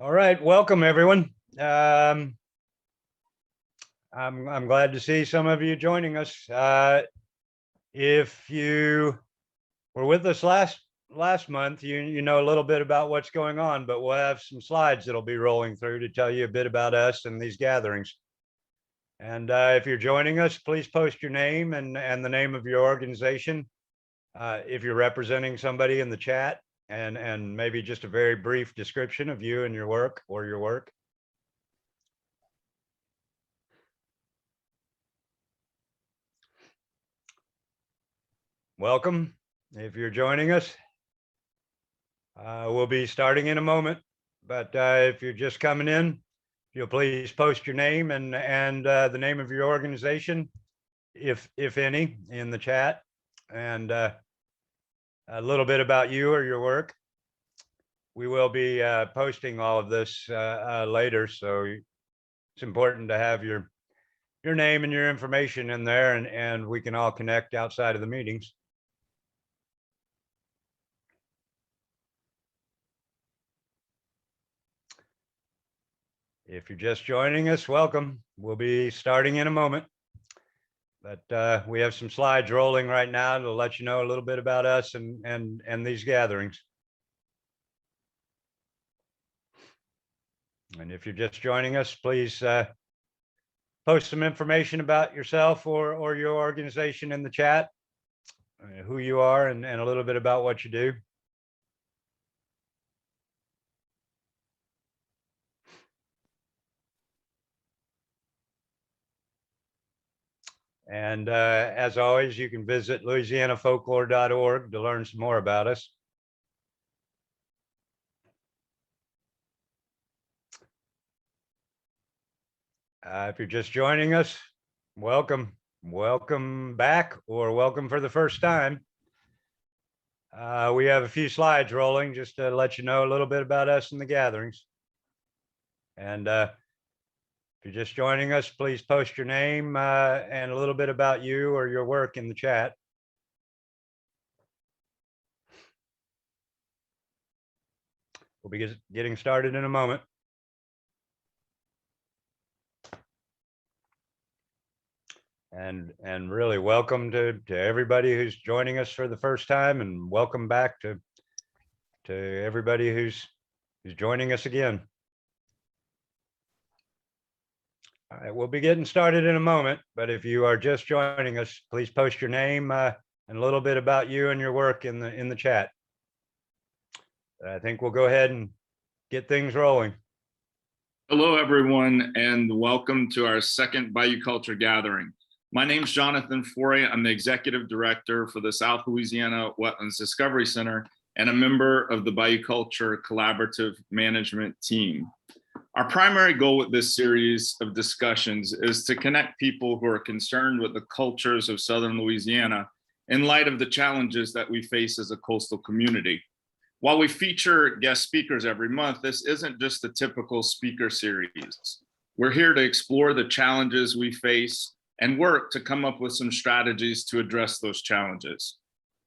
All right, welcome everyone. I'm glad to see some of you joining us. If you were with us last month, you know a little bit about what's going on, but we'll have some slides that'll be rolling through to tell you a bit about us and these gatherings. And if you're joining us, please post your name and the name of your organization. If you're representing somebody in the chat, and maybe just a very brief description of you and your work or your work. Welcome. If you're joining us, we'll be starting in a moment, but if you're just coming in, you'll please post your name and the name of your organization, if any, in the chat, and a little bit about you or your work. We will be posting all of this later, so it's important to have your name and your information in there, and we can all connect outside of the meetings. If you're just joining us, welcome. We'll be starting in a moment, but we have some slides rolling right now to let you know a little bit about us and these gatherings. And if you're just joining us, please post some information about yourself or your organization in the chat, who you are and a little bit about what you do. And as always, you can visit louisianafolklore.org to learn some more about us. If you're just joining us, welcome. Welcome back, or welcome for the first time. We have a few slides rolling just to let you know a little bit about us and the gatherings. And if you're just joining us, please post your name and a little bit about you or your work in the chat. We'll be getting started in a moment. And really welcome to everybody who's joining us for the first time, and welcome back to everybody who's joining us again. All right, we'll be getting started in a moment, but if you are just joining us, please post your name and a little bit about you and your work in the chat. I think we'll go ahead and get things rolling. Hello, everyone, and welcome to our second Bayou Culture Gathering. My name is Jonathan Foray. I'm the Executive Director for the South Louisiana Wetlands Discovery Center and a member of the Bayou Culture Collaborative Management Team. Our primary goal with this series of discussions is to connect people who are concerned with the cultures of Southern Louisiana in light of the challenges that we face as a coastal community. While we feature guest speakers every month, this isn't just a typical speaker series. We're here to explore the challenges we face and work to come up with some strategies to address those challenges.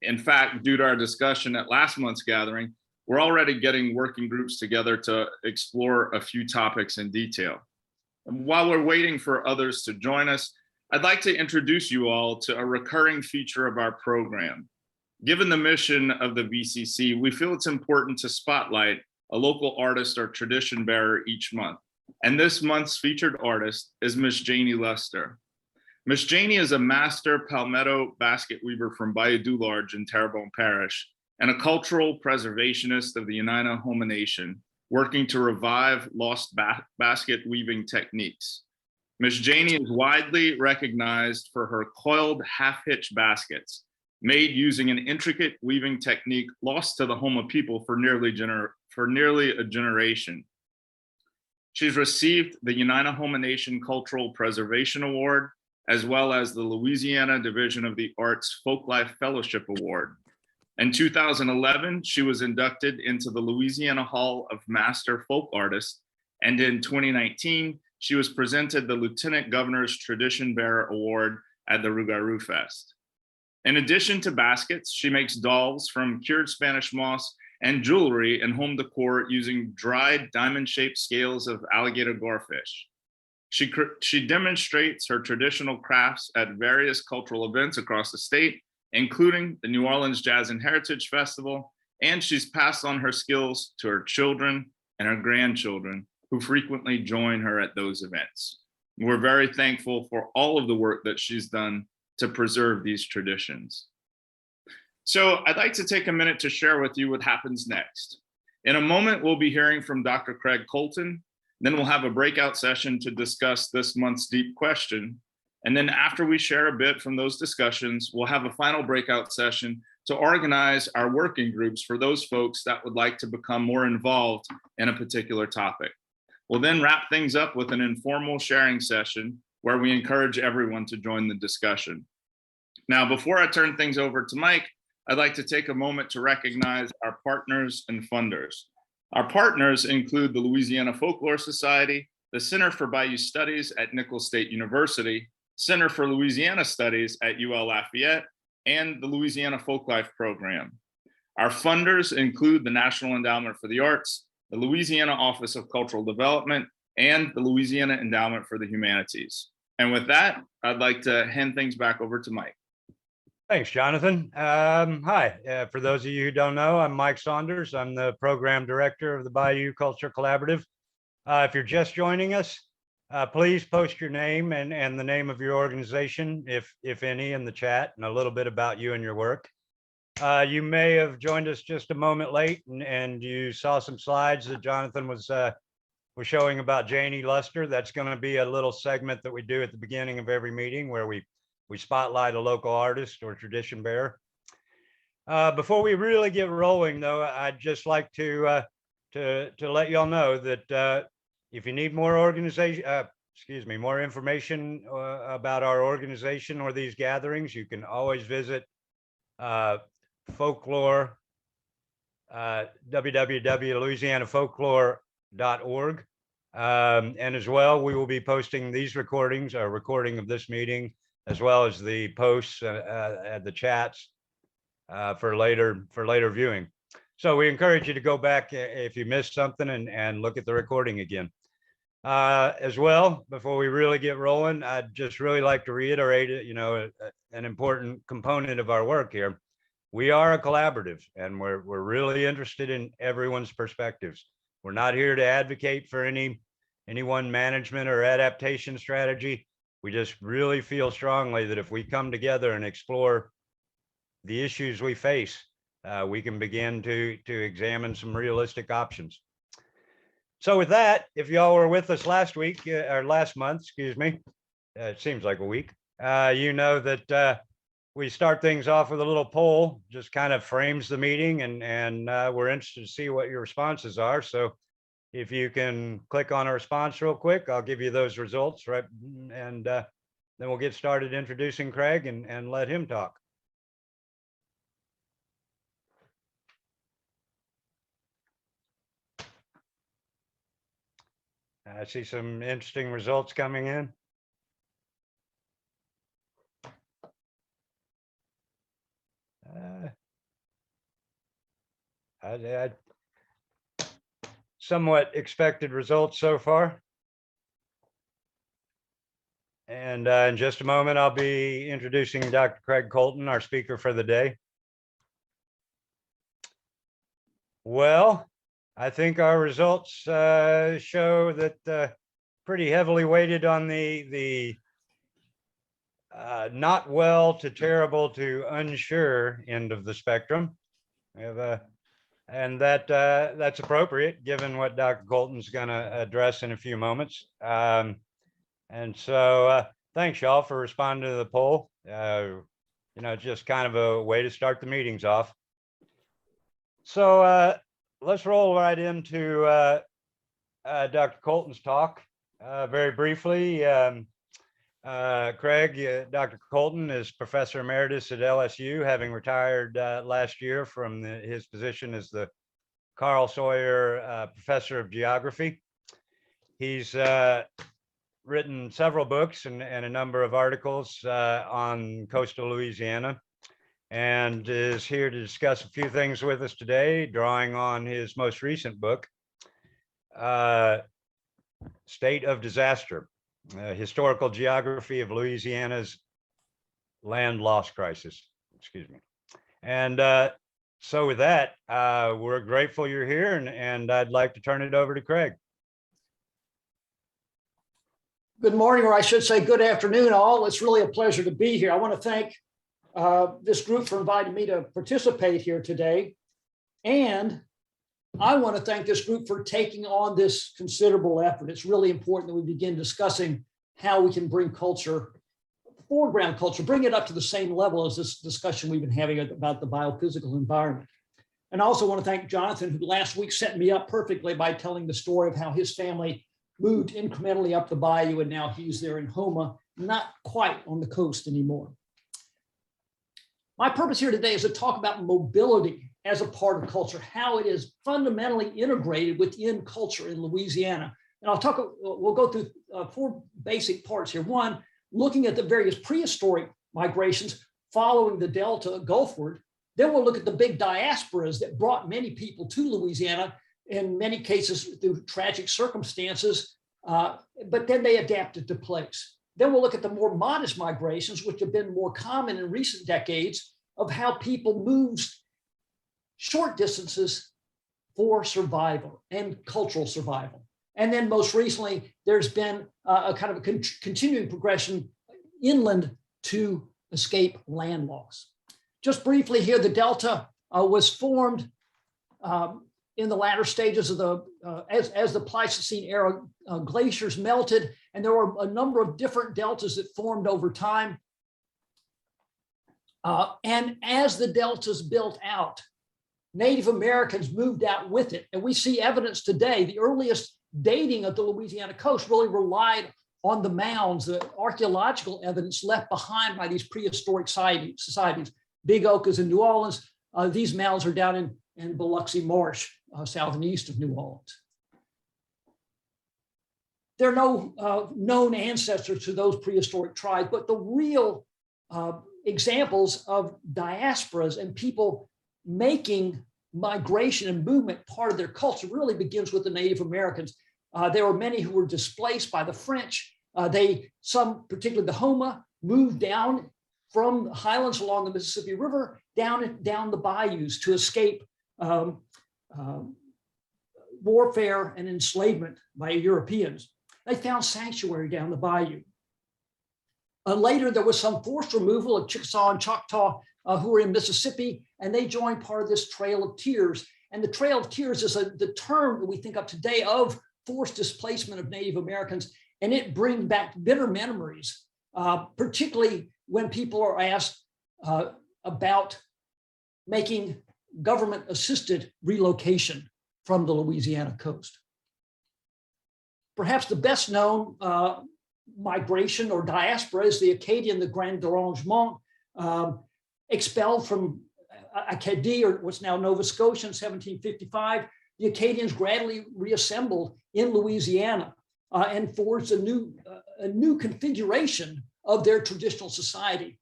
In fact, due to our discussion at last month's gathering, we're already getting working groups together to explore a few topics in detail. And while we're waiting for others to join us, I'd like to introduce you all to a recurring feature of our program. Given the mission of the VCC, we feel it's important to spotlight a local artist or tradition bearer each month. And this month's featured artist is Miss Janie Lester. Miss Janie is a master palmetto basket weaver from Bayou du Large in Terrebonne Parish and a cultural preservationist of the Yainaihoma Nation, working to revive lost basket weaving techniques. Miss Janie is widely recognized for her coiled half-hitch baskets, made using an intricate weaving technique lost to the Homa people for nearly a generation. She's received the Yainaihoma Nation Cultural Preservation Award, as well as the Louisiana Division of the Arts Folklife Fellowship Award. In 2011, she was inducted into the Louisiana Hall of Master Folk Artists, and in 2019, she was presented the Lieutenant Governor's Tradition Bearer Award at the Rougarou Fest. In addition to baskets, she makes dolls from cured Spanish moss and jewelry and home decor using dried diamond-shaped scales of alligator gorefish. She demonstrates her traditional crafts at various cultural events across the state, including the New Orleans Jazz and Heritage Festival, and she's passed on her skills to her children and her grandchildren, who frequently join her at those events. We're very thankful for all of the work that she's done to preserve these traditions. So I'd like to take a minute to share with you what happens next. In a moment, we'll be hearing from Dr. Craig Colton. Then we'll have a breakout session to discuss this month's deep question. And then after we share a bit from those discussions, we'll have a final breakout session to organize our working groups for those folks that would like to become more involved in a particular topic. We'll then wrap things up with an informal sharing session where we encourage everyone to join the discussion. Now, before I turn things over to Mike, I'd like to take a moment to recognize our partners and funders. Our partners include the Louisiana Folklore Society, the Center for Bayou Studies at Nicholls State University, Center for Louisiana Studies at UL Lafayette, and the Louisiana Folklife Program. Our funders include the National Endowment for the Arts, the Louisiana Office of Cultural Development, and the Louisiana Endowment for the Humanities. And with that, I'd like to hand things back over to Mike. Thanks, Jonathan. Hi, for those of you who don't know, I'm Mike Saunders. I'm the program director of the Bayou Culture Collaborative. If you're just joining us, please post your name and the name of your organization, if any, in the chat, and a little bit about you and your work. You may have joined us just a moment late, and you saw some slides that Jonathan was showing about Janie Luster. That's going to be a little segment that we do at the beginning of every meeting where we spotlight a local artist or tradition bearer. Before we really get rolling, though, I'd just like to let y'all know that if you need more more information about our organization or these gatherings, you can always visit Folklore, www.louisianafolklore.org. And as well, we will be posting these recordings, a recording of this meeting, as well as the posts and the chats for later viewing. So we encourage you to go back if you missed something and look at the recording again. As well, before we really get rolling, I'd just really like to reiterate it, an important component of our work here. We are a collaborative, and we're really interested in everyone's perspectives. We're not here to advocate for any one management or adaptation strategy. We just really feel strongly that if we come together and explore the issues we face, we can begin to examine some realistic options. So with that, if y'all were with us last week, or last month, excuse me, it seems like a week, you know that we start things off with a little poll, just kind of frames the meeting, and we're interested to see what your responses are. So if you can click on a response real quick, I'll give you those results, right? And then we'll get started introducing Craig and let him talk. I see some interesting results coming in. I somewhat expected results so far. And in just a moment, I'll be introducing Dr. Craig Colton, our speaker for the day. Well, I think our results show that pretty heavily weighted on the not well to terrible to unsure end of the spectrum. We have and that's appropriate given what Dr. Colton's going to address in a few moments. And so thanks y'all for responding to the poll. Just kind of a way to start the meetings off. So let's roll right into Dr. Colton's talk. Very briefly, Craig, Dr. Colton is Professor Emeritus at LSU, having retired last year from his position as the Carl Sawyer Professor of Geography. He's written several books and a number of articles on coastal Louisiana. and is here to discuss a few things with us today, drawing on his most recent book, State of Disaster, Historical Geography of Louisiana's Land Loss Crisis. Excuse me. And so with that, we're grateful you're here, and I'd like to turn it over to Craig. Good morning, or I should say good afternoon, all. It's really a pleasure to be here. I want to thank this group for inviting me to participate here today. And I want to thank this group for taking on this considerable effort. It's really important that we begin discussing how we can bring culture, foreground culture, bring it up to the same level as this discussion we've been having about the biophysical environment. And I also want to thank Jonathan, who last week set me up perfectly by telling the story of how his family moved incrementally up the bayou, and now he's there in Houma, not quite on the coast anymore. My purpose here today is to talk about mobility as a part of culture, how it is fundamentally integrated within culture in Louisiana. And we'll go through 4 basic parts here. One, looking at the various prehistoric migrations following the Delta Gulfward. Then we'll look at the big diasporas that brought many people to Louisiana, in many cases through tragic circumstances, but then they adapted to place. Then we'll look at the more modest migrations, which have been more common in recent decades, of how people moved short distances for survival and cultural survival. And then most recently, there's been a kind of a continuing progression inland to escape land loss. Just briefly here, the Delta was formed in the latter stages of the, as the Pleistocene era glaciers melted, and there were a number of different deltas that formed over time. And as the deltas built out, Native Americans moved out with it. And we see evidence today. The earliest dating of the Louisiana coast really relied on the mounds, the archaeological evidence left behind by these prehistoric societies. Big Oak is in New Orleans. These mounds are down in Biloxi Marsh, south and east of New Orleans. There are no known ancestors to those prehistoric tribes, but the real examples of diasporas and people making migration and movement part of their culture really begins with the Native Americans. There were many who were displaced by the French. Some, particularly the Houma, moved down from the highlands along the Mississippi River down the bayous to escape warfare and enslavement by Europeans. They found sanctuary down the bayou. Later, there was some forced removal of Chickasaw and Choctaw who were in Mississippi, and they joined part of this Trail of Tears. And the Trail of Tears is the term that we think of today of forced displacement of Native Americans, and it brings back bitter memories, particularly when people are asked about making government-assisted relocation from the Louisiana coast. Perhaps the best known migration or diaspora is the Acadian, the Grand Derangement, expelled from Acadie, or what's now Nova Scotia, in 1755. The Acadians gradually reassembled in Louisiana and forged a new configuration of their traditional society.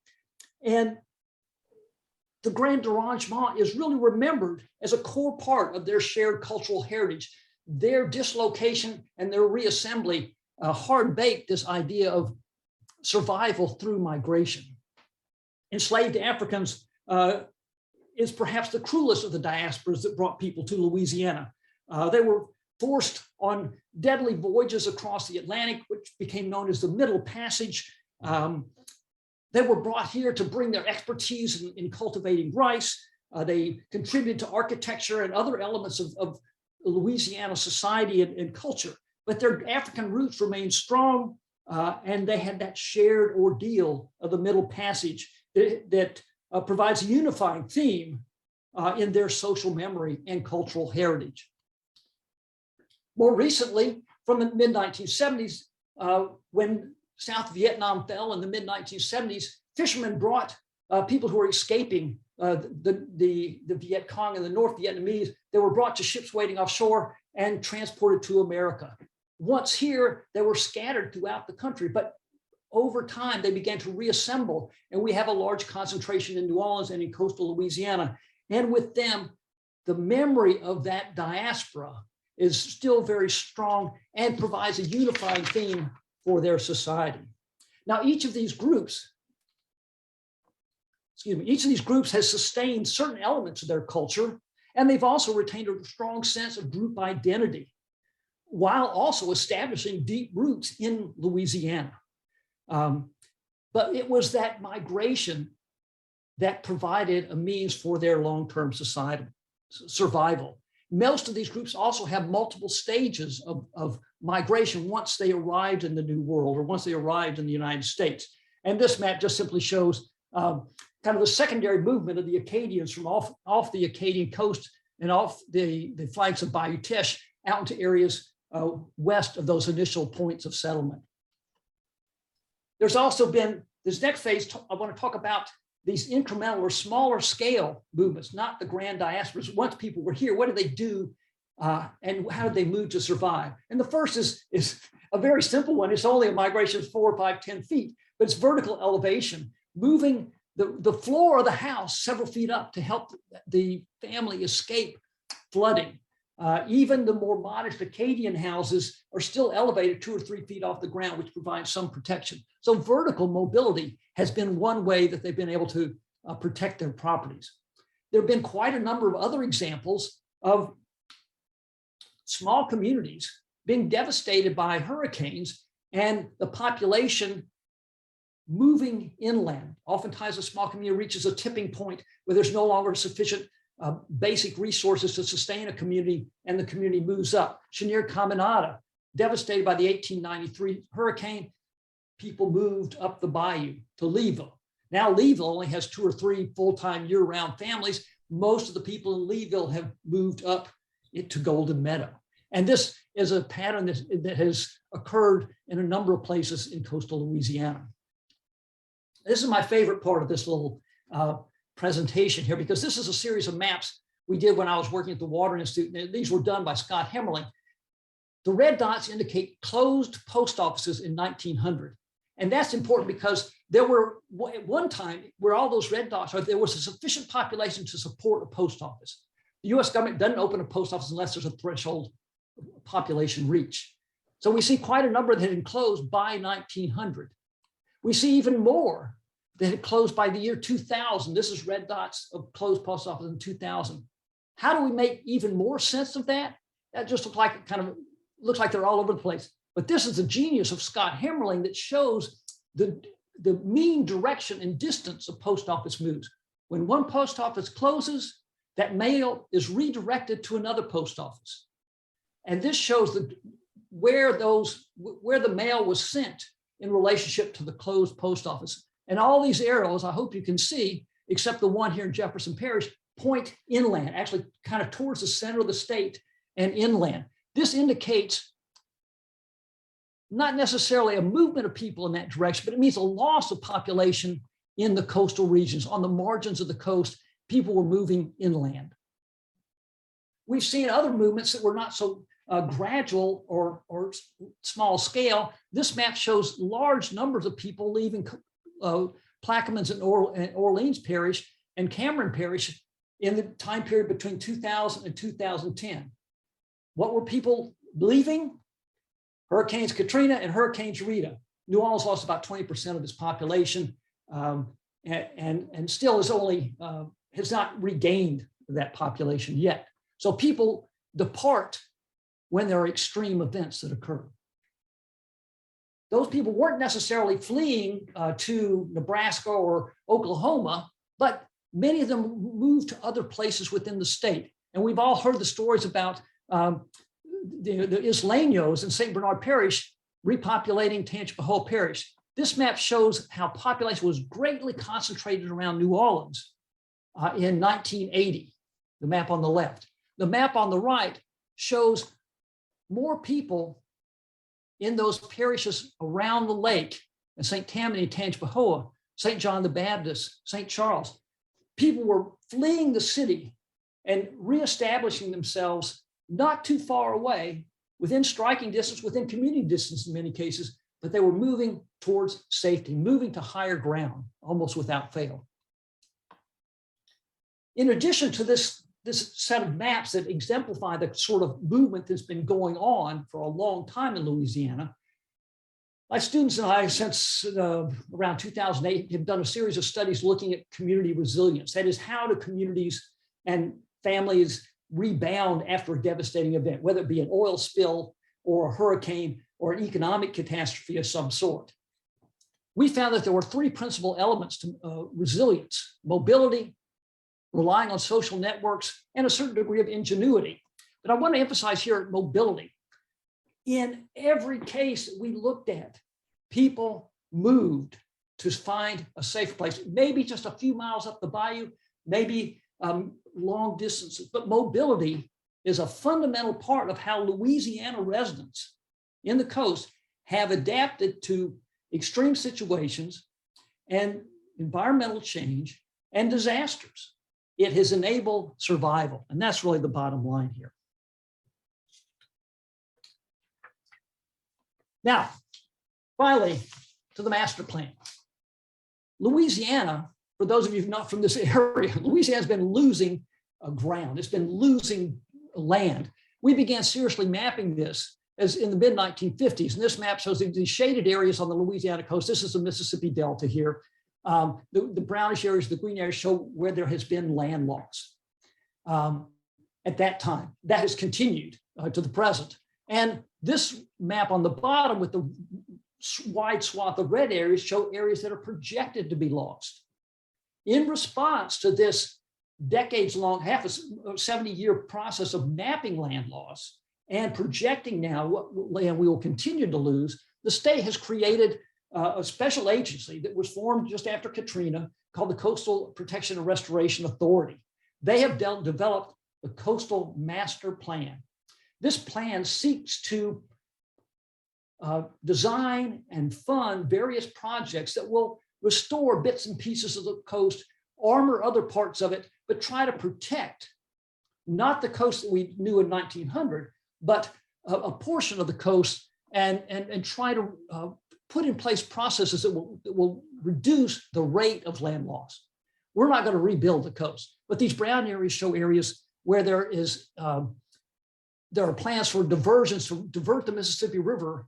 And the Grand Derangement is really remembered as a core part of their shared cultural heritage. Their dislocation and their reassembly hard-baked this idea of survival through migration. Enslaved Africans is perhaps the cruelest of the diasporas that brought people to Louisiana. They were forced on deadly voyages across the Atlantic, which became known as the Middle Passage. They were brought here to bring their expertise in cultivating rice. They contributed to architecture and other elements of Louisiana society and culture, but their African roots remained strong, and they had that shared ordeal of the Middle Passage that provides a unifying theme in their social memory and cultural heritage. More recently, from the mid-1970s, when South Vietnam fell in the mid-1970s, fishermen brought people who were escaping the Viet Cong and the North Vietnamese. They were brought to ships waiting offshore and transported to America. Once here, they were scattered throughout the country, but over time, they began to reassemble, and we have a large concentration in New Orleans and in coastal Louisiana. And with them, the memory of that diaspora is still very strong and provides a unifying theme for their society. Now, each of these groups has sustained certain elements of their culture, and they've also retained a strong sense of group identity, while also establishing deep roots in Louisiana. But it was that migration that provided a means for their long-term societal survival. Most of these groups also have multiple stages of migration once they arrived in the New World or once they arrived in the United States. And this map just simply shows kind of the secondary movement of the Acadians from off the Acadian coast and off the flanks of Bayou Teche out into areas west of those initial points of settlement. There's also been this next phase. I want to talk about these incremental or smaller scale movements, not the grand diasporas. Once people were here, what did they do and how did they move to survive? And the first is a very simple one. It's only a migration of 4, 5, 10 feet, but it's vertical elevation, moving the floor of the house several feet up to help the family escape flooding. Even the more modest Acadian houses are still elevated 2 or 3 feet off the ground, which provides some protection. So vertical mobility has been one way that they've been able to protect their properties. There have been quite a number of other examples of small communities being devastated by hurricanes and the population moving inland. Oftentimes a small community reaches a tipping point where there's no longer sufficient basic resources to sustain a community, and the community moves up. Chenier Caminada, devastated by the 1893 hurricane, people moved up the bayou to Leeville. Now Leeville only has 2 or 3 full-time year-round families. Most of the people in Leeville have moved up into Golden Meadow. And this is a pattern that has occurred in a number of places in coastal Louisiana. This is my favorite part of this little presentation here, because this is a series of maps we did when I was working at the Water Institute. These were done by Scott Hammerling. The red dots indicate closed post offices in 1900. And that's important because there were at one time where all those red dots are, there was a sufficient population to support a post office. The US government doesn't open a post office unless there's a threshold population reach. So we see quite a number that had closed by 1900. We see even more that had closed by the year 2000. This is red dots of closed post offices in 2000. How do we make even more sense of that? That just looks like looks like they're all over the place. But this is the genius of Scott Hammerling that shows the mean direction and distance of post office moves. When one post office closes, that mail is redirected to another post office. And this shows where the mail was sent in relationship to the closed post office. And all these arrows, I hope you can see, except the one here in Jefferson Parish, point inland, actually kind of towards the center of the state and inland. This indicates not necessarily a movement of people in that direction, but it means a loss of population in the coastal regions. On the margins of the coast, people were moving inland. We've seen other movements that were not so gradual or small scale. This map shows large numbers of people leaving Plaquemines and Orleans Parish and Cameron Parish in the time period between 2000 and 2010. What were people leaving? Hurricanes Katrina and Hurricanes Rita. New Orleans lost about 20% of its population and still is only, has not regained that population yet. So people depart when there are extreme events that occur. Those people weren't necessarily fleeing to Nebraska or Oklahoma, but many of them moved to other places within the state. And we've all heard the stories about the Isleños in St. Bernard Parish repopulating Tangipahoa Parish. This map shows how population was greatly concentrated around New Orleans in 1980, the map on the left. The map on the right shows more people in those parishes around the lake, in St. Tammany, Tangipahoa, St. John the Baptist, St. Charles. People were fleeing the city and reestablishing themselves not too far away, within striking distance, within community distance in many cases, but they were moving towards safety, moving to higher ground almost without fail. In addition to this set of maps that exemplify the sort of movement that's been going on for a long time in Louisiana, my students and I, since around 2008, have done a series of studies looking at community resilience. That is, how do communities and families rebound after a devastating event, whether it be an oil spill or a hurricane or an economic catastrophe of some sort. We found that there were three principal elements to resilience: mobility, relying on social networks, and a certain degree of ingenuity. But I want to emphasize here mobility. In every case that we looked at, people moved to find a safe place, maybe just a few miles up the bayou, maybe long distances, but mobility is a fundamental part of how Louisiana residents in the coast have adapted to extreme situations and environmental change and disasters. It has enabled survival, and that's really the bottom line here. Now, finally, to the master plan. Louisiana, for those of you not from this area, Louisiana has been losing ground. It's been losing land. We began seriously mapping this as in the mid-1950s, and this map shows these shaded areas on the Louisiana coast. This is the Mississippi Delta here. The brownish areas, the green areas show where there has been land loss at that time. That has continued to the present. And this map on the bottom with the wide swath of red areas show areas that are projected to be lost. In response to this decades-long, half a 70-year process of mapping land loss and projecting now what land we will continue to lose, the state has created a special agency that was formed just after Katrina called the Coastal Protection and Restoration Authority. They have developed the Coastal Master Plan. This plan seeks to design and fund various projects that will restore bits and pieces of the coast, armor other parts of it, but try to protect not the coast that we knew in 1900, but a portion of the coast and try to put in place processes that will reduce the rate of land loss. We're not going to rebuild the coast, but these brown areas show areas where there are plans for diversions to divert the Mississippi River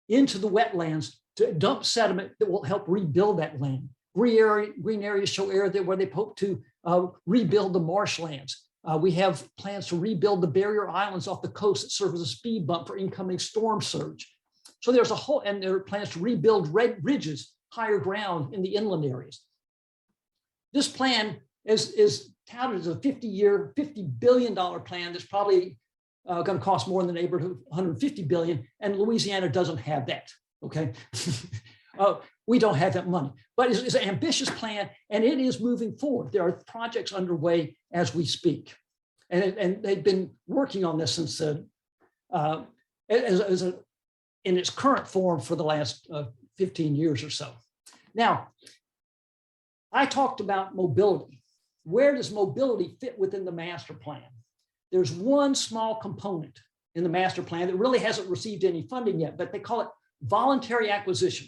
into the wetlands to dump sediment that will help rebuild that land. Green areas show areas where they hope to rebuild the marshlands. We have plans to rebuild the barrier islands off the coast that serve as a speed bump for incoming storm surge. So there's a whole, and there are plans to rebuild ridges, higher ground in the inland areas. This plan is touted as a 50-year, $50 billion plan that's probably going to cost more in the neighborhood of $150 billion, and Louisiana doesn't have that, okay? We don't have that money, but it's an ambitious plan, and it is moving forward. There are projects underway as we speak, and they've been working on this since in its current form for the last 15 years or so. Now, I talked about mobility. Where does mobility fit within the master plan? There's one small component in the master plan that really hasn't received any funding yet, but they call it voluntary acquisition.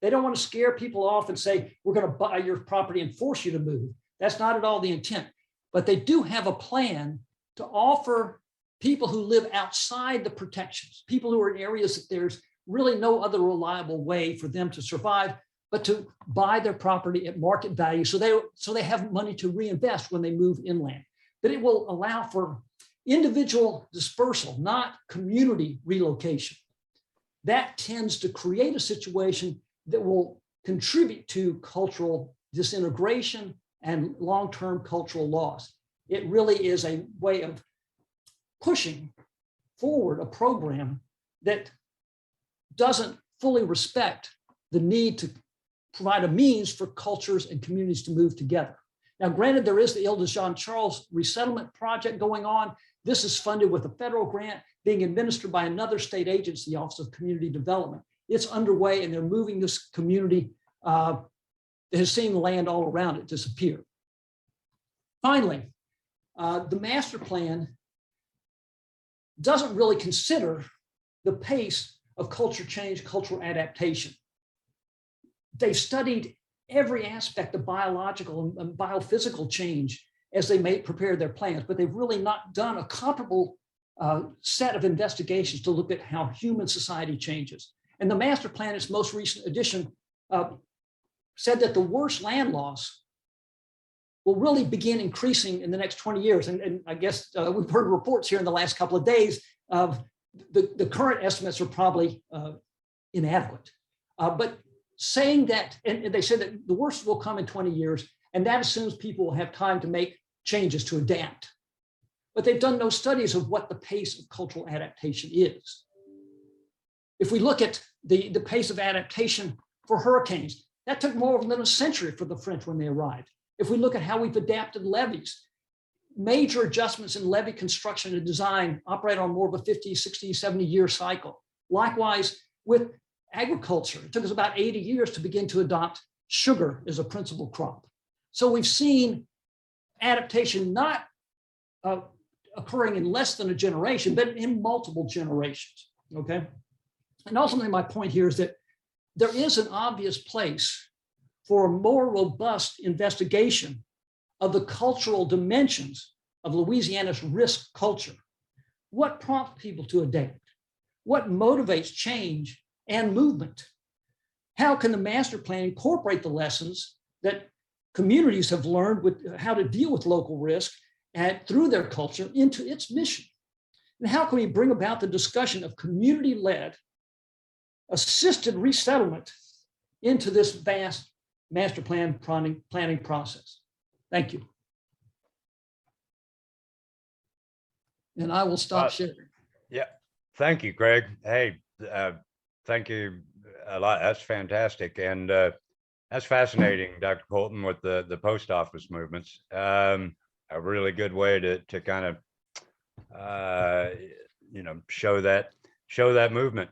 They don't want to scare people off and say, we're going to buy your property and force you to move. That's not at all the intent. But they do have a plan to offer people who live outside the protections, people who are in areas that there's really no other reliable way for them to survive, but to buy their property at market value so they have money to reinvest when they move inland. But it will allow for individual dispersal, not community relocation. That tends to create a situation that will contribute to cultural disintegration and long-term cultural loss. It really is a way of pushing forward a program that doesn't fully respect the need to provide a means for cultures and communities to move together. Now, granted, there is the Ile de Jean Charles resettlement project going on. This is funded with a federal grant being administered by another state agency, the Office of Community Development. It's underway, and they're moving this community that has seen land all around it disappear. Finally, the master plan doesn't really consider the pace of culture change, cultural adaptation. They've studied every aspect of biological and biophysical change as they may prepare their plans, but they've really not done a comparable set of investigations to look at how human society changes. And the master plan, its most recent edition, said that the worst land loss will really begin increasing in the next 20 years. And I guess we've heard reports here in the last couple of days of the current estimates are probably inadequate. But saying that, and they said that the worst will come in 20 years, and that assumes people will have time to make changes to adapt. But they've done no studies of what the pace of cultural adaptation is. If we look at the pace of adaptation for hurricanes, that took more than a century for the French when they arrived. If we look at how we've adapted levees, major adjustments in levee construction and design operate on more of a 50, 60, 70-year cycle. Likewise, with agriculture, it took us about 80 years to begin to adopt sugar as a principal crop. So we've seen adaptation not occurring in less than a generation, but in multiple generations, okay? And ultimately, my point here is that there is an obvious place for a more robust investigation of the cultural dimensions of Louisiana's risk culture. What prompts people to adapt? What motivates change and movement? How can the master plan incorporate the lessons that communities have learned with how to deal with local risk and through their culture into its mission? And how can we bring about the discussion of community-led assisted resettlement into this vast master plan planning process? Thank you. And I will stop sharing. Yeah, thank you, Greg. Hey, thank you a lot. That's fantastic. And that's fascinating, Dr. Colton, with the post office movements. A really good way to kind of, show that movement.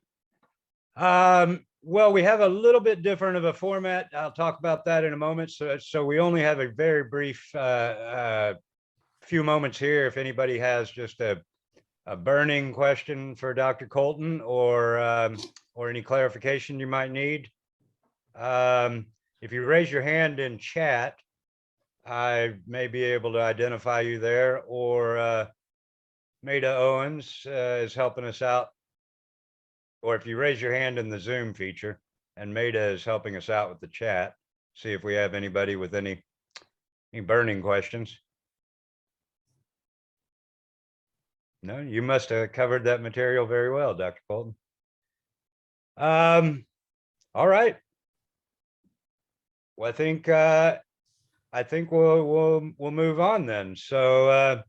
Well, we have a little bit different of a format. I'll talk about that in a moment. So we only have a very brief few moments here. If anybody has just a burning question for Dr. Colton or any clarification you might need, if you raise your hand in chat, I may be able to identify you there, or Maida Owens is helping us out. Or if you raise your hand in the Zoom feature, and Maida is helping us out with the chat, see if we have anybody with any burning questions. No, you must have covered that material very well, Dr. Colton. All right. Well, I think we'll move on then. So,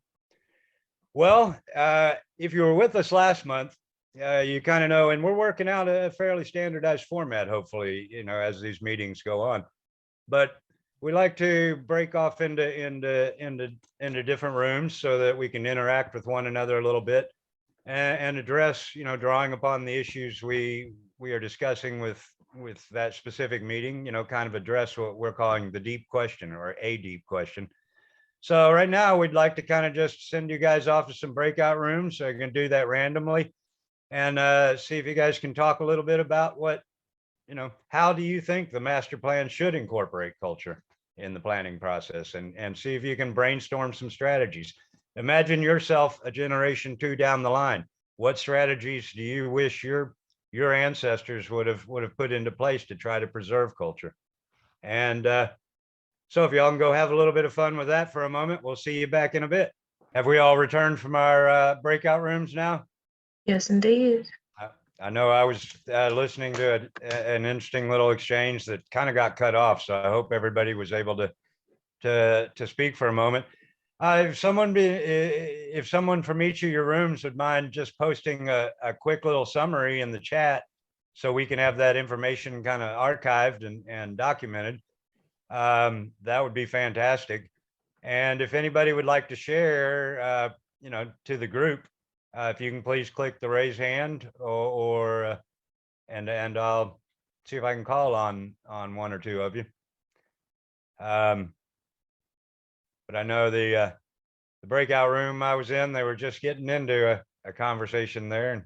if you were with us last month, you kind of know, and we're working out a fairly standardized format, hopefully, as these meetings go on. But we like to break off into different rooms so that we can interact with one another a little bit and address, drawing upon the issues we are discussing with that specific meeting, kind of address what we're calling the deep question or a deep question. So right now we'd like to kind of just send you guys off to some breakout rooms. So you can do that randomly and see if you guys can talk a little bit about what, how do you think the master plan should incorporate culture in the planning process, and see if you can brainstorm some strategies. Imagine yourself a generation 2 down the line. What strategies do you wish your ancestors would have put into place to try to preserve culture? And so if y'all can go have a little bit of fun with that for a moment, we'll see you back in a bit. Have we all returned from our breakout rooms now? Yes, indeed. I know I was listening to an interesting little exchange that kind of got cut off, so I hope everybody was able to speak for a moment. If someone from each of your rooms would mind just posting a quick little summary in the chat so we can have that information kind of archived and documented, that would be fantastic. And if anybody would like to share, to the group, if you can please click the raise hand and I'll see if I can call on one or two of you. But I know the breakout room I was in, they were just getting into a conversation there. And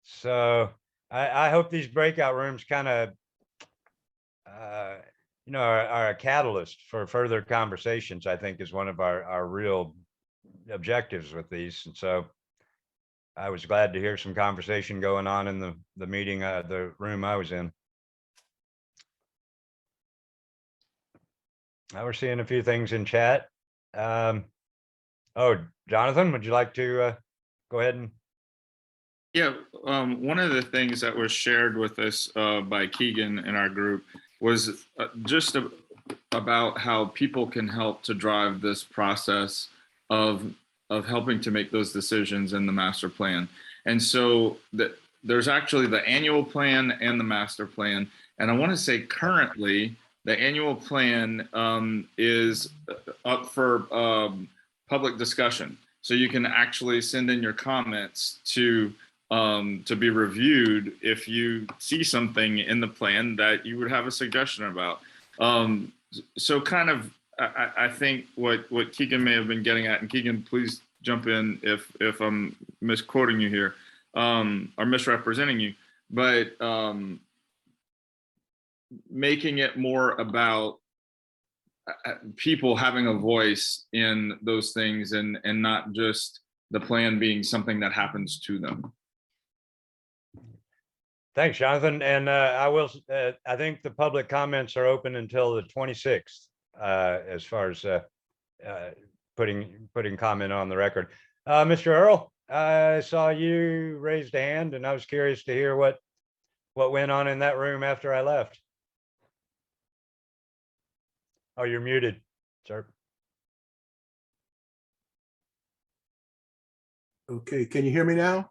so I hope these breakout rooms kind of, are a catalyst for further conversations, I think is one of our real objectives with these. And so I was glad to hear some conversation going on in the meeting, the room I was in. Now we're seeing a few things in chat. Oh, Jonathan, would you like to go ahead and? Yeah, one of the things that was shared with us by Keegan in our group was just about how people can help to drive this process of helping to make those decisions in the master plan. And so there's actually the annual plan and the master plan. And I want to say currently the annual plan is up for public discussion. So you can actually send in your comments to be reviewed if you see something in the plan that you would have a suggestion about. So kind of, I think what Keegan may have been getting at, and Keegan, please jump in if I'm misquoting you here or misrepresenting you, but making it more about people having a voice in those things and not just the plan being something that happens to them. Thanks, Jonathan. And I think the public comments are open until the 26th, as far as putting comment on the record. Mr. Earl, I saw you raised a hand and I was curious to hear what went on in that room after I left. Oh, you're muted, sir. Okay, can you hear me now?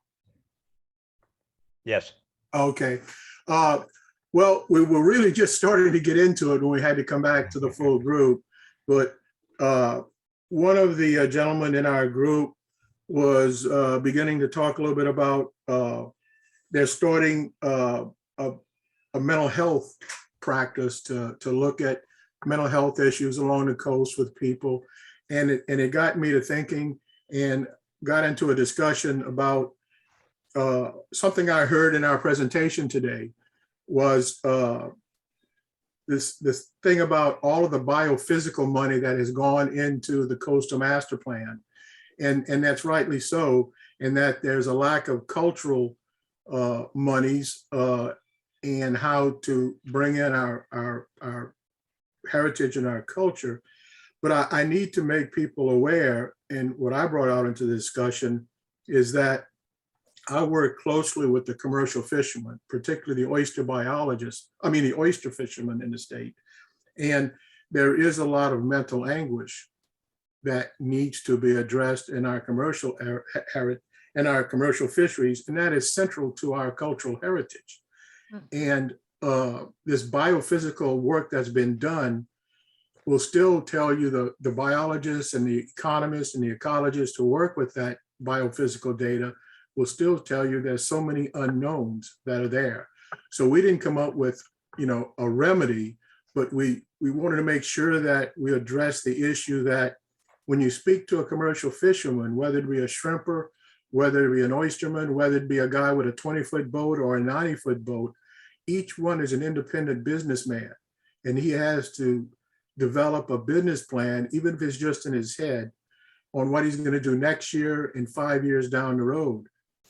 Yes. Okay. Well, we were really just starting to get into it when we had to come back to the full group. But one of the gentlemen in our group was beginning to talk a little bit about they're starting a mental health practice to look at mental health issues along the coast with people. And it got me to thinking and got into a discussion about something I heard in our presentation today was this thing about all of the biophysical money that has gone into the coastal master plan. And that's rightly so, and that there's a lack of cultural monies and how to bring in our heritage and our culture. But I need to make people aware, and what I brought out into the discussion is that I work closely with the commercial fishermen, particularly the oyster the oyster fishermen in the state. And there is a lot of mental anguish that needs to be addressed in our commercial fisheries, and that is central to our cultural heritage. And this biophysical work that's been done will still tell you the biologists and the economists and the ecologists who work with that biophysical data will still tell you there's so many unknowns that are there. So we didn't come up with, a remedy, but we wanted to make sure that we address the issue that when you speak to a commercial fisherman, whether it be a shrimper, whether it be an oysterman, whether it be a guy with a 20-foot boat or a 90-foot boat, each one is an independent businessman, and he has to develop a business plan, even if it's just in his head, on what he's going to do next year and 5 years down the road.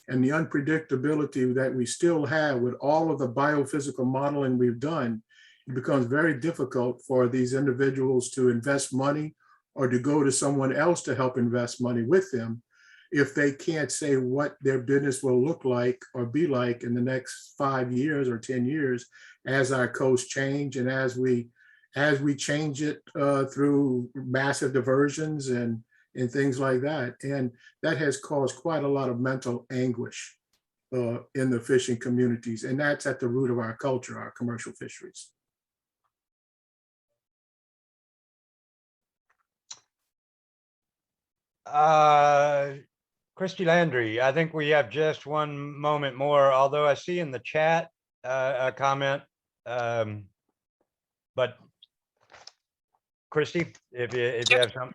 And the unpredictability that we still have with all of the biophysical modeling we've done, it becomes very difficult for these individuals to invest money or to go to someone else to help invest money with them if they can't say what their business will look like or be like in the next 5 years or 10 years as our coasts change and as we change it through massive diversions and things like that. And that has caused quite a lot of mental anguish in the fishing communities. And that's at the root of our culture, our commercial fisheries. Christy Landry, I think we have just one moment more, although I see in the chat a comment. But Christy, if you have something.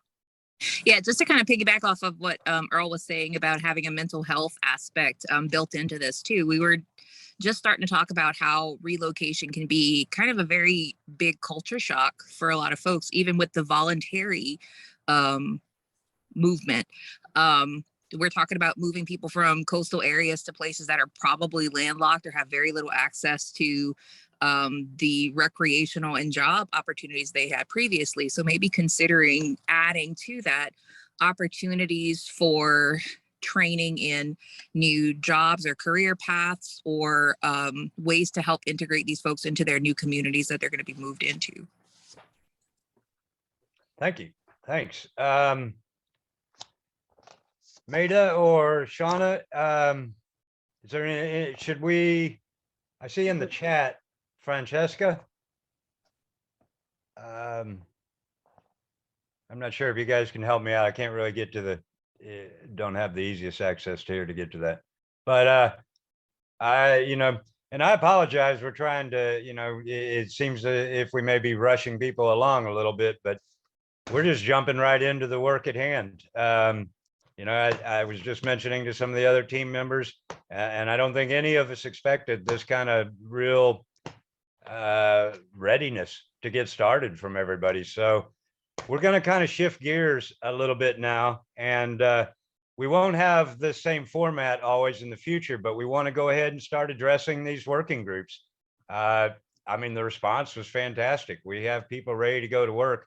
Yeah, just to kind of piggyback off of what Earl was saying about having a mental health aspect built into this too. We were just starting to talk about how relocation can be kind of a very big culture shock for a lot of folks, even with the voluntary movement. We're talking about moving people from coastal areas to places that are probably landlocked or have very little access to the recreational and job opportunities they had previously. So maybe considering adding to that opportunities for training in new jobs or career paths, or ways to help integrate these folks into their new communities that they're going to be moved into. Thank you. Thanks. Maida or Shauna, is there any, should we, I see in the chat, Francesca. I'm not sure if you guys can help me out. I can't really get to the, don't have the easiest access to here to get to that. But and I apologize. We're trying to, it seems that if we may be rushing people along a little bit, but we're just jumping right into the work at hand. I was just mentioning to some of the other team members, and I don't think any of us expected this kind of real readiness to get started from everybody. So we're going to kind of shift gears a little bit now, and we won't have the same format always in the future, but we want to go ahead and start addressing these working groups. The response was fantastic. We have people ready to go to work.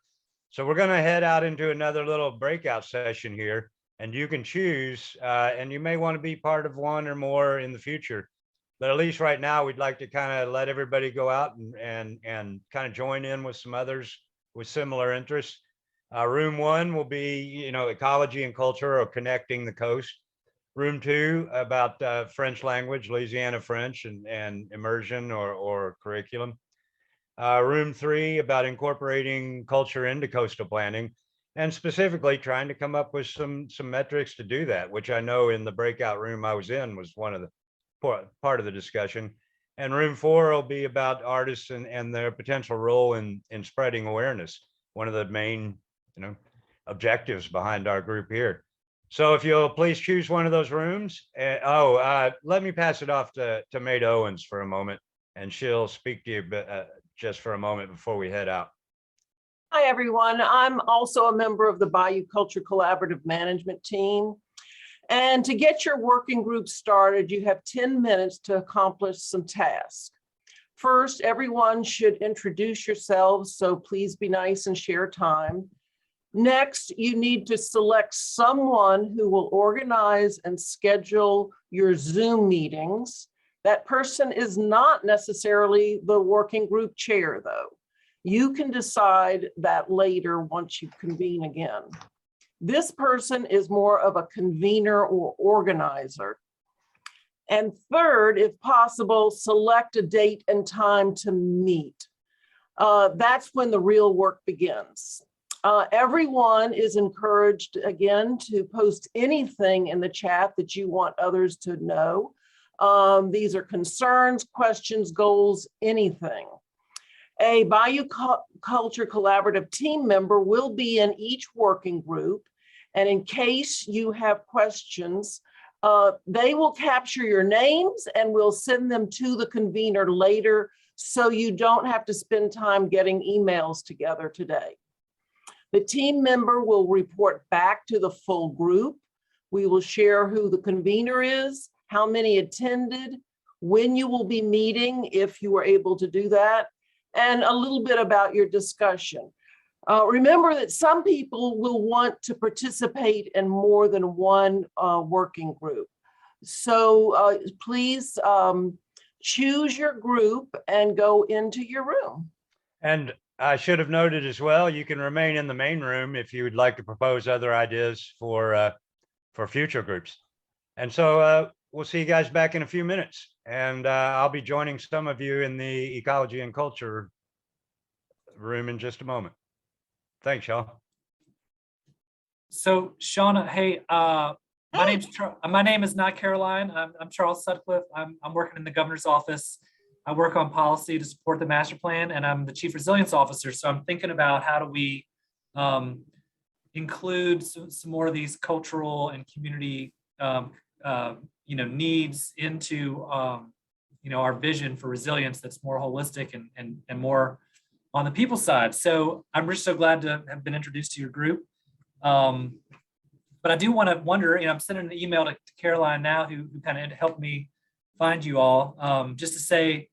So we're going to head out into another little breakout session here, and you can choose, and you may want to be part of one or more in the future. But at least right now, we'd like to kind of let everybody go out and kind of join in with some others with similar interests. Room 1 will be, ecology and culture, or connecting the coast. Room 2 about French language, Louisiana French, and immersion or curriculum. Room 3 about incorporating culture into coastal planning, and specifically trying to come up with some metrics to do that, which I know in the breakout room I was in was one of the part of the discussion. And room 4 will be about artists and their potential role in spreading awareness, one of the main objectives behind our group here. So if you'll please choose one of those rooms. Let me pass it off to Maida Owens for a moment, and she'll speak to you just for a moment before we head out. Hi, everyone. I'm also a member of the Bayou Culture Collaborative Management Team. And to get your working group started, you have 10 minutes to accomplish some tasks. First, everyone should introduce yourselves, so please be nice and share time. Next, you need to select someone who will organize and schedule your Zoom meetings. That person is not necessarily the working group chair, though. You can decide that later once you convene again. This person is more of a convener or organizer. And third, if possible, select a date and time to meet. That's when the real work begins. Everyone is encouraged, again, to post anything in the chat that you want others to know. These are concerns, questions, goals, anything. A Bayou Culture Collaborative team member will be in each working group. And in case you have questions, they will capture your names and we'll send them to the convener later, so you don't have to spend time getting emails together today. The team member will report back to the full group. We will share who the convener is, how many attended, when you will be meeting, if you were able to do that, and a little bit about your discussion. Remember that some people will want to participate in more than one working group. So please choose your group and go into your room. And I should have noted as well, you can remain in the main room if you would like to propose other ideas for future groups. And so we'll see you guys back in a few minutes. And I'll be joining some of you in the ecology and culture room in just a moment. Thanks, y'all. So Shauna, hey, my name is not Caroline. I'm Charles Sudcliff. I'm working in the governor's office. I work on policy to support the master plan, and I'm the chief resilience officer. So I'm thinking about how do we include some more of these cultural and community needs into our vision for resilience that's more holistic and more on the people side. So I'm just so glad to have been introduced to your group. But I do want to wonder, I'm sending an email to Caroline now, who kind of helped me find you all, just to say,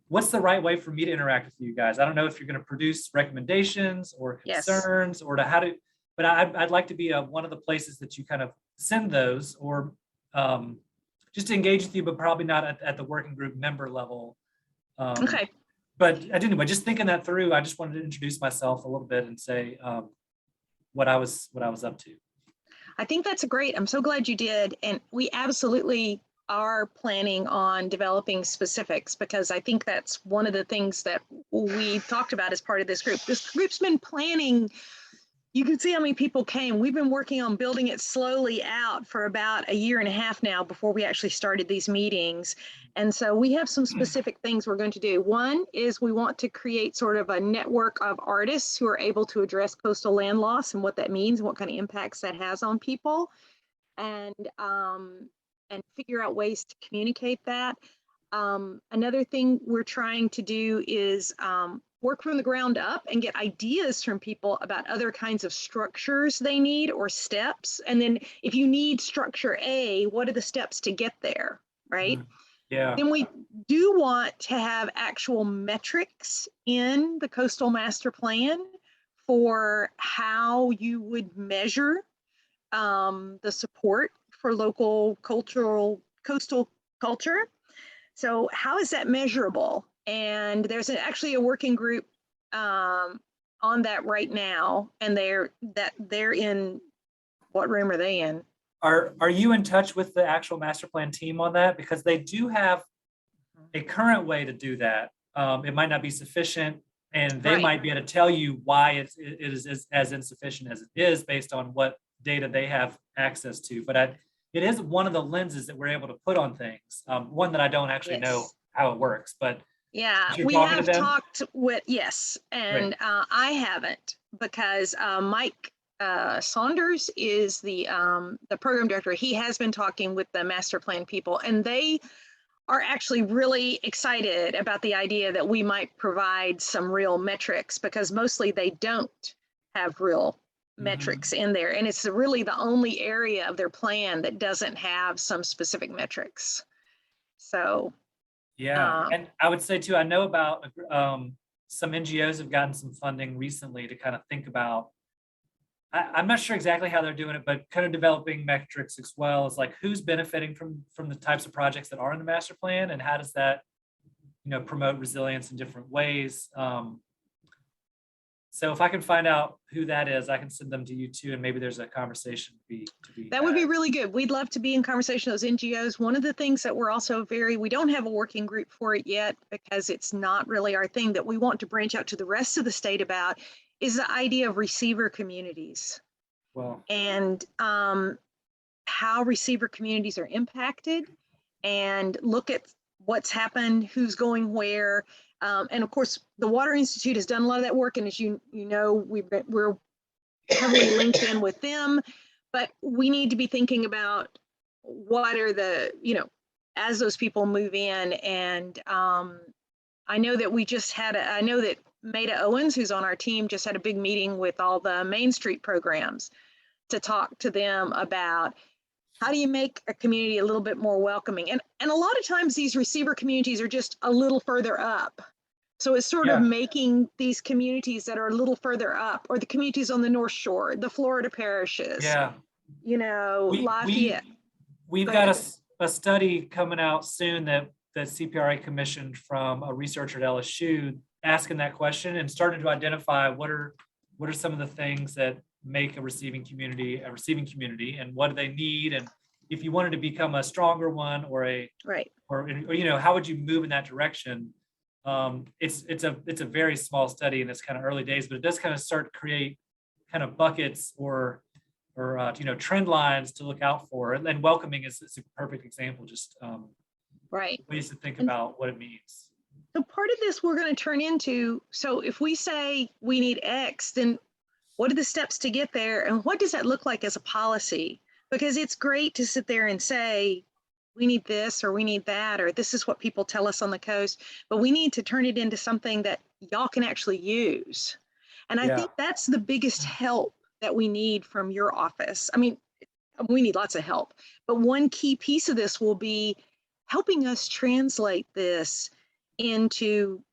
what's the right way for me to interact with you guys? I don't know if you're going to produce recommendations or concerns or to how to, but I'd like to be one of the places that you kind of send those, or just to engage with you, but probably not at the working group member level. Okay. But anyway, just thinking that through, I just wanted to introduce myself a little bit and say what I was up to. I think that's great. I'm so glad you did. And we absolutely are planning on developing specifics, because I think that's one of the things that we talked about as part of this group. This group's been planning. You can see how many people came. We've been working on building it slowly out for about a year and a half now before we actually started these meetings. And so we have some specific things we're going to do. One is we want to create sort of a network of artists who are able to address coastal land loss and what that means and what kind of impacts that has on people, and figure out ways to communicate that. Another thing we're trying to do is work from the ground up and get ideas from people about other kinds of structures they need or steps. And then if you need structure A, what are the steps to get there, right? Yeah. Then we do want to have actual metrics in the coastal master plan for how you would measure the support for local coastal culture. So how is that measurable? And there's actually a working group on that right now, and they're in, what room are they in? Are you in touch with the actual master plan team on that? Because they do have a current way to do that. It might not be sufficient, and they might be able to tell you why it is as insufficient as it is based on what data they have access to. But it is one of the lenses that we're able to put on things. One that I don't actually know how it works, but yeah, you're we talking have to them? talked with, and I haven't, because Mike Saunders is the program director. He has been talking with the master plan people, and they are actually really excited about the idea that we might provide some real metrics, because mostly they don't have real metrics in there. And it's really the only area of their plan that doesn't have some specific metrics. So. Yeah, and I would say too, I know about some NGOs have gotten some funding recently to kind of think about, I'm not sure exactly how they're doing it, but kind of developing metrics as well as like who's benefiting from the types of projects that are in the master plan, and how does that, promote resilience in different ways. So if I can find out who that is, I can send them to you too, and maybe there's a conversation to be that would be really good. We'd love to be in conversation with those NGOs. One of the things that we're also we don't have a working group for it yet, because it's not really our thing, that we want to branch out to the rest of the state about, is the idea of receiver communities. Well, and how receiver communities are impacted, and look at what's happened, who's going where. And of course, the Water Institute has done a lot of that work. And as you know, we're heavily linked in with them, but we need to be thinking about what are the, as those people move in. And I know that I know that Maida Owens, who's on our team, just had a big meeting with all the Main Street programs to talk to them about how do you make a community a little bit more welcoming. And a lot of times these receiver communities are just a little further up. So it's sort of making these communities that are a little further up, or the communities on the North Shore, the Florida parishes, Lafayette. We've got a study coming out soon that CPRA commissioned from a researcher at LSU, asking that question and starting to identify what are some of the things that make a receiving community, and what do they need, and if you wanted to become a stronger one or how would you move in that direction. It's a very small study and it's kind of early days, but it does kind of start to create kind of buckets or trend lines to look out for. And welcoming is a perfect example, just ways to think about what it means. So part of this we're going to turn into, so if we say we need X, then what are the steps to get there, and what does that look like as a policy? Because it's great to sit there and say, we need this or we need that, or this is what people tell us on the coast, but we need to turn it into something that y'all can actually use. And I Yeah. think that's the biggest help that we need from your office. I mean, we need lots of help, but one key piece of this will be helping us translate this into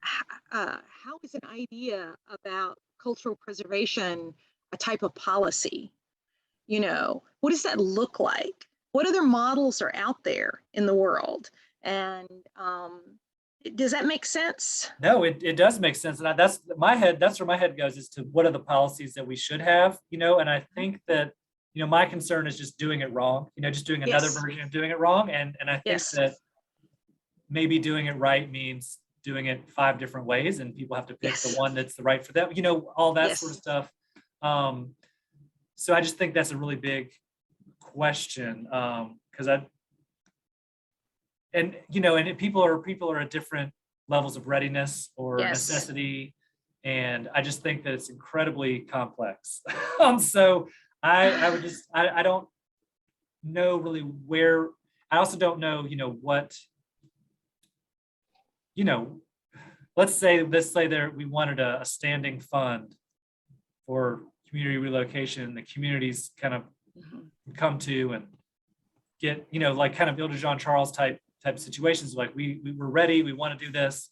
how is an idea about cultural preservation a type of policy? You know, what does that look like? What other models are out there in the world? And does that make sense? No, it does make sense. And that's where my head goes, as to what are the policies that we should have, and I think that, my concern is just doing it wrong, just doing another Yes. version of doing it wrong. And I think Yes. that maybe doing it right means doing it 5 different ways, and people have to pick the Yes. one that's the right for them, all that Yes. sort of stuff. So I just think that's a really big question. People are at different levels of readiness or Yes. necessity. And I just think that it's incredibly complex. So I don't know really where, I also don't know, what, let's say there, we wanted a standing fund for community relocation, the communities kind of come to and get, like kind of Builder John Charles type situations, like we were ready, we want to do this.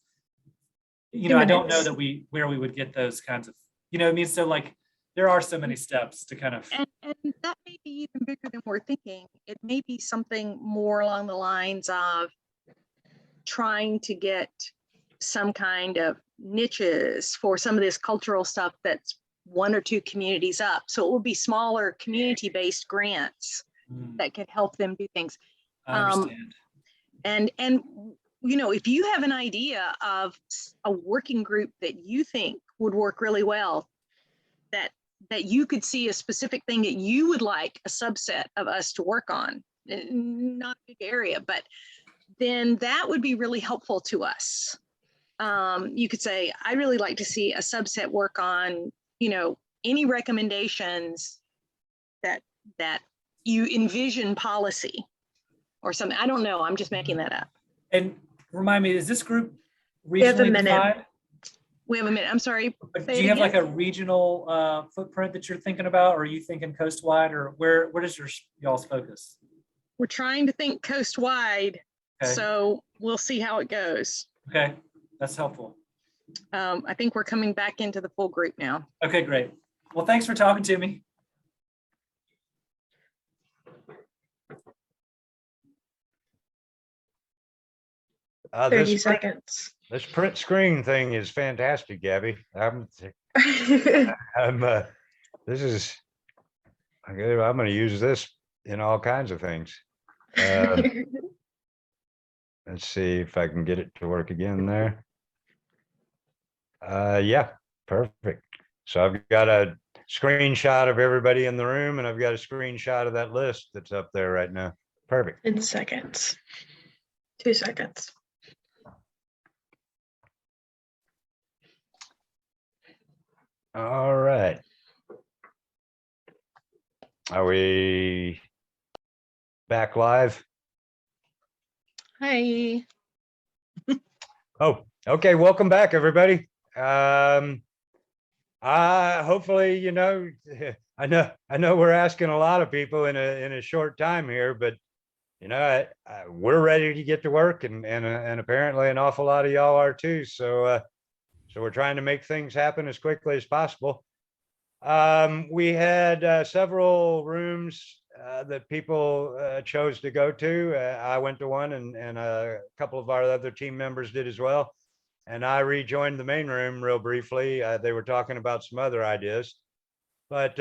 I don't know that where we would get those kinds of, what I mean? So like, there are so many steps to kind of. And that may be even bigger than we're thinking. It may be something more along the lines of trying to get some kind of niches for some of this cultural stuff that's 1 or 2 communities up. So it will be smaller community-based grants that could help them do things. I understand. And if you have an idea of a working group that you think would work really well, that you could see a specific thing that you would like a subset of us to work on, not a big area, but then that would be really helpful to us. You could say, I'd really like to see a subset work on, any recommendations that you envision policy or something. I don't know. I'm just making that up. And remind me, is this group have a regionally minute. defined? We have a minute. I'm sorry. Do Say it you have again. like a regional footprint that you're thinking about, or are you thinking coast-wide, or where does y'all's focus? We're trying to think coast-wide, Okay. so we'll see how it goes. Okay, that's helpful. I think we're coming back into the full group now. Okay, great. Well, thanks for talking to me. Thirty This seconds. print screen thing is fantastic, Gabby. This is, I'm going to use this in all kinds of things. Let's see if I can get it to work again there. Yeah, perfect. So I've got a screenshot of everybody in the room, and I've got a screenshot of that list that's up there right now. Perfect. In seconds. 2 seconds. All right. Are we back live? Hi. Oh, okay. Welcome back, everybody. Hopefully, I know we're asking a lot of people in a short time here, but we're ready to get to work, and apparently an awful lot of y'all are too. So we're trying to make things happen as quickly as possible. We had several rooms that people chose to go to. I went to one, and a couple of our other team members did as well. And I rejoined the main room real briefly. They were talking about some other ideas. But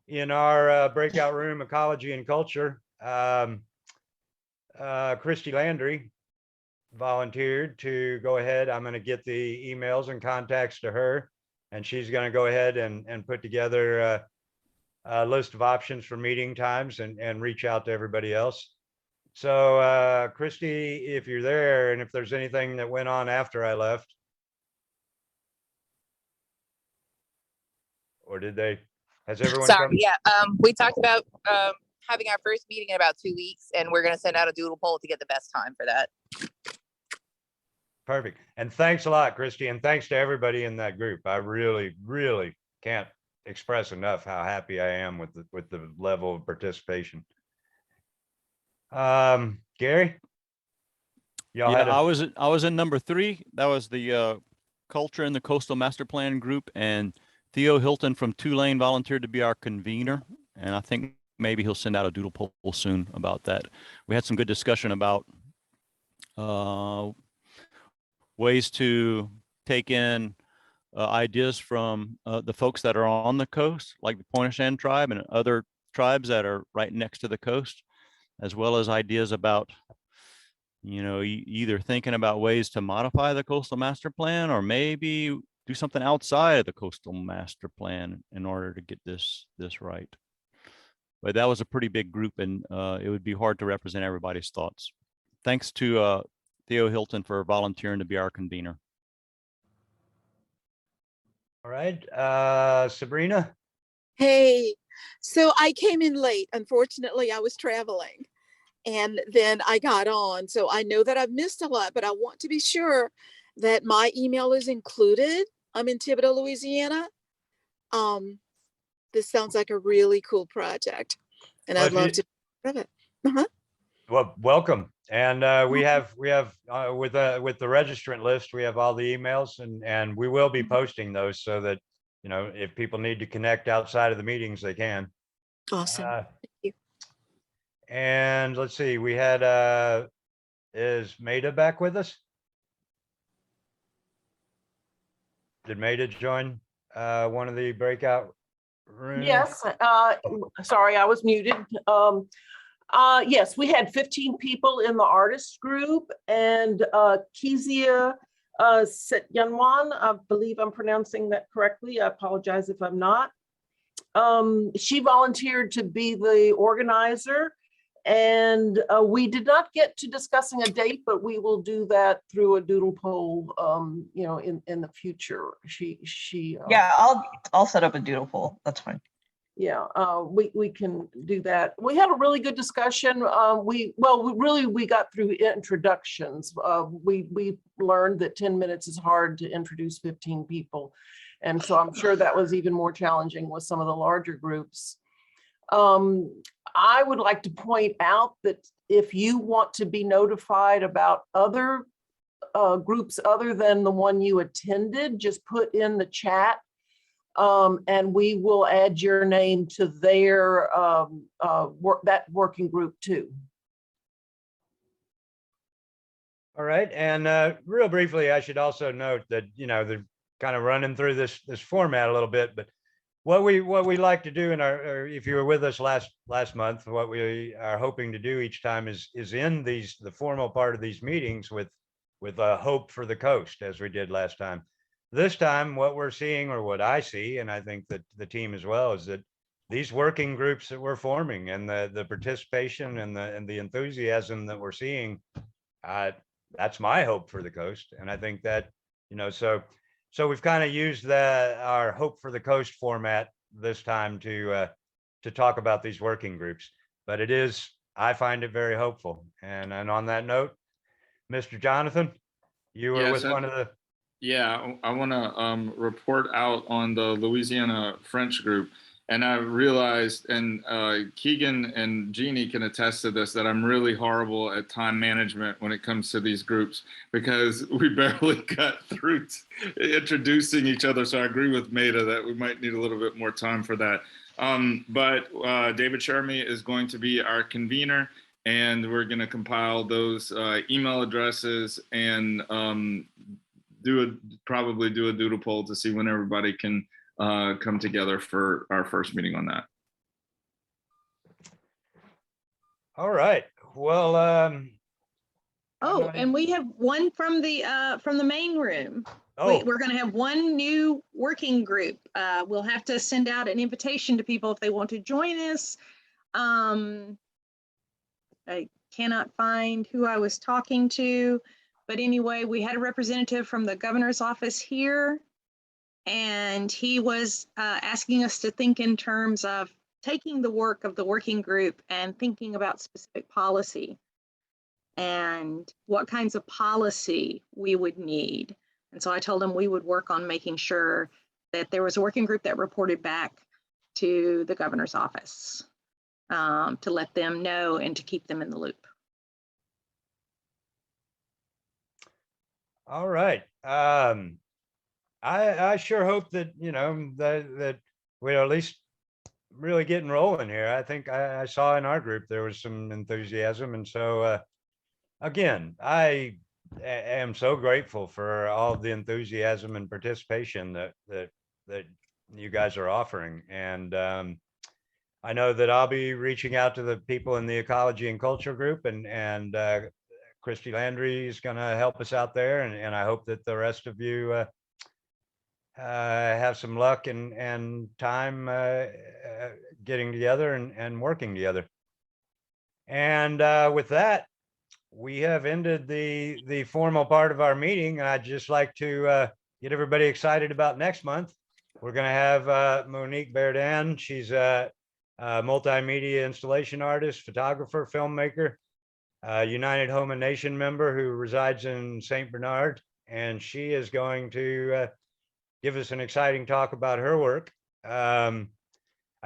in our breakout room, Ecology and Culture, Christy Landry volunteered to go ahead. I'm going to get the emails and contacts to her, and she's going to go ahead and put together a list of options for meeting times and reach out to everybody else. So Christy, if you're there, and if there's anything that went on after I left, or has everyone Sorry, come? yeah. We talked about having our first meeting in about 2 weeks, and we're going to send out a doodle poll to get the best time for that. Perfect. And thanks a lot, Christy. And thanks to everybody in that group. I really, really can't express enough how happy I am with the level of participation. Gary? Y'all Yeah, had I was in number 3. That was the Culture and the Coastal Master Plan group, and Theo Hilton from Tulane volunteered to be our convener. And I think maybe he'll send out a doodle poll soon about that. We had some good discussion about ways to take in ideas from the folks that are on the coast, like the Pointe-au-Chien tribe and other tribes that are right next to the coast, as well as ideas about, you know, either thinking about ways to modify the coastal master plan or maybe do something outside of the coastal master plan in order to get this right. But that was a pretty big group, and it would be hard to represent everybody's thoughts. Thanks to Theo Hilton for volunteering to be our convener. all right. Sabrina? Hey, so I came in late. Unfortunately, I was traveling and then I got on. So I know that I've missed a lot, but I want to be sure that my email is included. I'm in Thibodaux, Louisiana. This sounds like a really cool project and Well, I'd love to be part of it. Well, welcome. And we have with the registrant list, we have all the emails, and we will be posting those so that, you know, if people need to connect outside of the meetings, they can. Awesome. Thank you. And let's see, we had is Maida back with us? Did Maida join one of the breakout rooms? Yes, sorry, I was muted. Yes, we had 15 people in the artist group, and Kezia Setyanwan, I believe I'm pronouncing that correctly. I apologize if I'm not. She volunteered to be the organizer, and we did not get to discussing a date, but we will do that through a doodle poll, you know, in the future. Yeah, I'll set up a doodle poll. That's fine. Yeah, we can do that. We had a really good discussion. We got through introductions. We learned that 10 minutes is hard to introduce 15 people. And so I'm sure that was even more challenging with some of the larger groups. I would like to point out that if you want to be notified about other groups other than the one you attended, just put in the chat. And we will add your name to their that working group too. All right, and real briefly, I should also note that, you know, they're kind of running through this format a little bit, but what we like to do in our, if you were with us last month, what we are hoping to do each time is in the formal part of these meetings with a hope for the coast, as we did last time. This time, what we're seeing, or what I see, and I think that the team as well, is that these working groups that we're forming and the participation and the enthusiasm that we're seeing, that's my hope for the coast. And I think that, you know, so we've kind of used our hope for the coast format this time to talk about these working groups. But it is, I find it very hopeful. And on that note, Mr. Jonathan, you were with one of the. Yeah, I want to report out on the Louisiana French group. And I realized, and Keegan and Jeannie can attest to this, that I'm really horrible at time management when it comes to these groups, because we barely got through introducing each other. So I agree with Maida that we might need a little bit more time for that. But David Shermy is going to be our convener, and we're going to compile those email addresses and probably do a doodle poll to see when everybody can come together for our first meeting on that. All right. Well, and we have one from the main room. Oh. We're going to have one new working group. We'll have to send out an invitation to people if they want to join us. I cannot find who I was talking to, but anyway, we had a representative from the governor's office here, and he was asking us to think in terms of taking the work of the working group and thinking about specific policy and what kinds of policy we would need. And so I told them we would work on making sure that there was a working group that reported back to the governor's office to let them know and to keep them in the loop. All right. I sure hope that, that we're at least really getting rolling here. I think I saw in our group there was some enthusiasm. And so, again, I am so grateful for all the enthusiasm and participation that you guys are offering. And I know that I'll be reaching out to the people in the ecology and culture group, and Christy Landry is going to help us out there. And I hope that the rest of you have some luck and time getting together and working together. And with that, we have ended the formal part of our meeting. I'd just like to get everybody excited about next month. We're going to have Monique Berdan. She's a multimedia installation artist, photographer, filmmaker, United Home and Nation member who resides in St. Bernard. And she is going to give us an exciting talk about her work. I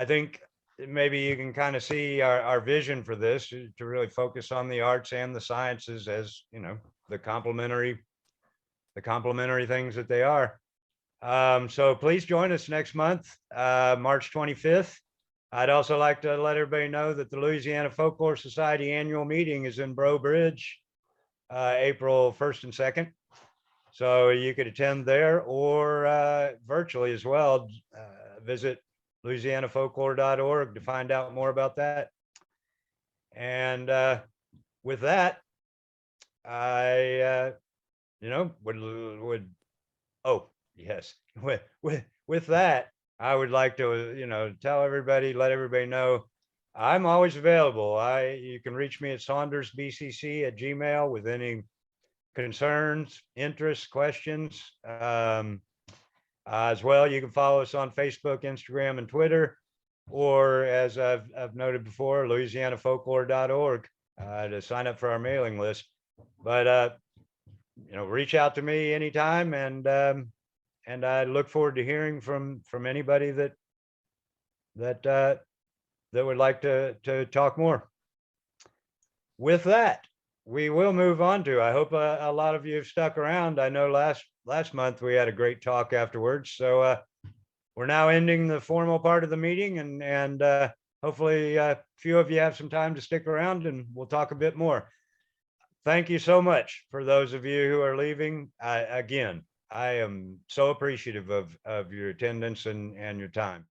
think maybe you can kind of see our vision for this, to really focus on the arts and the sciences as, the complementary things that they are. So please join us next month, March 25th. I'd also like to let everybody know that the Louisiana Folklore Society annual meeting is in Breaux Bridge, April 1st and 2nd. So you could attend there or virtually as well. Visit louisianafolklore.org to find out more about that. And with that, I would oh yes, with that, I would like to tell everybody, let everybody know I'm always available. You can reach me at saundersbcc@gmail with any concerns, interests, questions. As well, you can follow us on Facebook, Instagram, and Twitter, or as I've noted before, louisianafolklore.org to sign up for our mailing list. But reach out to me anytime, and I look forward to hearing from anybody that would like to talk more. With that, we will move on to, I hope a lot of you have stuck around. I know last month we had a great talk afterwards. So we're now ending the formal part of the meeting, and hopefully a few of you have some time to stick around and we'll talk a bit more. Thank you so much for those of you who are leaving. Again, I am so appreciative of your attendance and your time.